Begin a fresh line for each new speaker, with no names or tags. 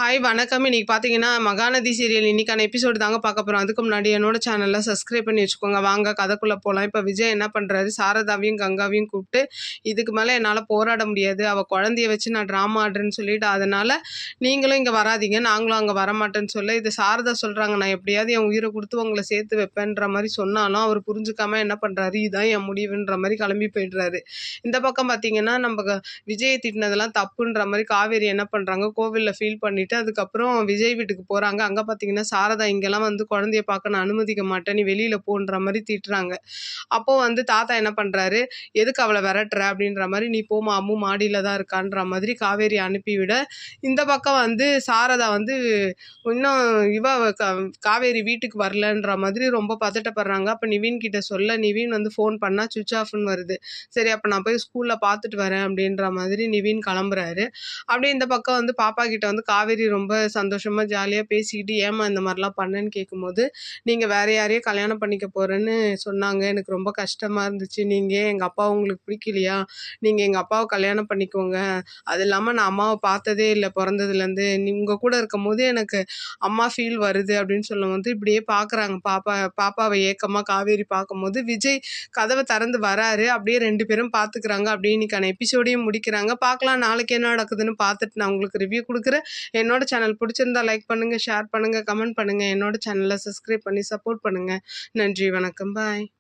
Hi வணக்கம். இன்னைக்கு பார்த்தீங்கன்னா, மகாநதி சீரியல் இன்னைக்கான எபிசோடு தாங்க பார்க்க போறோம். அதுக்கு முன்னாடி என்னோட சேனல்ல சப்ஸ்கிரைப் பண்ணி வச்சுக்கோங்க. வாங்க கதைக்குள்ள போலாம். இப்ப விஜய் என்ன பண்றாரு, சாரதாவையும், கங்காவையும் கூப்பிட்டு, "இதுக்கு மேல என்னால போராட முடியாது. அவ குழந்தைய வச்சு நான் ட்ராமா ஆடுறேன்னு சொல்லிட்டு, அதனால நீங்களும் இங்க வராதீங்க. நாங்களும் அங்க வரமாட்டேன்னு" சொல்ல, இது சாரதா சொல்றாங்க, "நான் எப்படியாவது என் உயிர குடுத்து உங்கள சேர்த்து வைப்பேன்ற" மாரி சொன்னாலும், அவர் புரிஞ்சுக்காம என்ன பண்றாரு, "இதான் என் முடிவுன்ற" மாரி கிளம்பி போயிடுறாரு. இந்த பக்கம் பார்த்தீங்கன்னா, விஜய திட்டினதெல்லாம் தப்புன்ற மாரி காவேரி என்ன பண்றாங்க, கோவில்ல ஃபீல் பண்ணிட்டு அதுக்கப்புறம் விஜய் வீட்டுக்கு போறாங்க. அங்க பார்த்தீங்கன்னா, சாரதா இங்கெல்லாம் வந்து குழந்தைய பார்க்க நான் அனுமதிக்க மாட்டேன். நீ வெளியில போன்ற மாரி திட்டுறாங்க. அப்போ வந்து தாத்தா என்ன பண்றாரு, "எதுக்கு அவள விரட்டுற?" அப்படின்ற மாரி, "நீ போம்மா, அம்மு மாடியில தான் இருக்கான்ற" மாதிரி காவேரி அனுப்பிவிட, இந்த பக்கம் வந்து சாரதா வந்து இன்னும் இவ க காவேரி வீட்டுக்கு வரலன்ற மாதிரி ரொம்ப பதட்டப்படுறாங்க. அப்ப நிவின் கிட்ட சொல்ல, நிவின் வந்து ஃபோன் பண்ணா சுவிட்ச் ஆஃப்ன்னு வருது. சரி அப்ப நான் போய் ஸ்கூல்ல பார்த்துட்டு வரேன் அப்படின்ற மாதிரி நிவின் கிளம்புறாரு. அப்படியே இந்த பக்கம் வந்து பாப்பா கிட்ட வந்து காவேரி ரொம்ப சந்தோஷமா ஜாலியா பேசிக்கிட்டு, "ஏம்மா இந்த மாரிலாம் பண்ணேன்னு?" கேட்கும்போது, "நீங்க வேற யாரையோ கல்யாணம் பண்ணிக்க போறேன்னு சொன்னாங்க. எனக்கு ரொம்ப கஷ்டமா இருந்துச்சு. நீங்க ஏன் எங்க அப்பாவ உங்களுக்கு பிடிக்கலையா? நீங்க எங்க அப்பாவ கல்யாணம் பண்ணிக்கோங்க. அது இல்லாம நான் அம்மாவ பார்த்ததே இல்ல பொறந்ததுலேருந்து. உங்க கூட இருக்கும்போது எனக்கு அம்மா ஃபீல் வருது" அப்படின்னு சொல்லும்போது, இப்படியே பார்க்குறாங்க பாப்பாவ ஏக்கமா காவேரி பார்க்கும்போது, விஜய் கதவ திறந்து வராரு. அப்படியே 2 பேரும் பார்த்துக்கிறாங்க. அப்படியே இன்னைக்கான எபிசோடையும் முடிக்கிறாங்க. பார்க்கலாம் நாளைக்கு என்ன நடக்குதுன்னு பார்த்துட்டு நான் உங்களுக்கு ரிவ்யூ குடுக்குறேன். என்னோட சேனல் பிடிச்சிருந்தா லைக் பண்ணுங்க, ஷேர் பண்ணுங்க, கமெண்ட் பண்ணுங்க. என்னோட சேனல சப்ஸ்கிரைப் பண்ணி சப்போர்ட் பண்ணுங்க. நன்றி, வணக்கம், பாய்.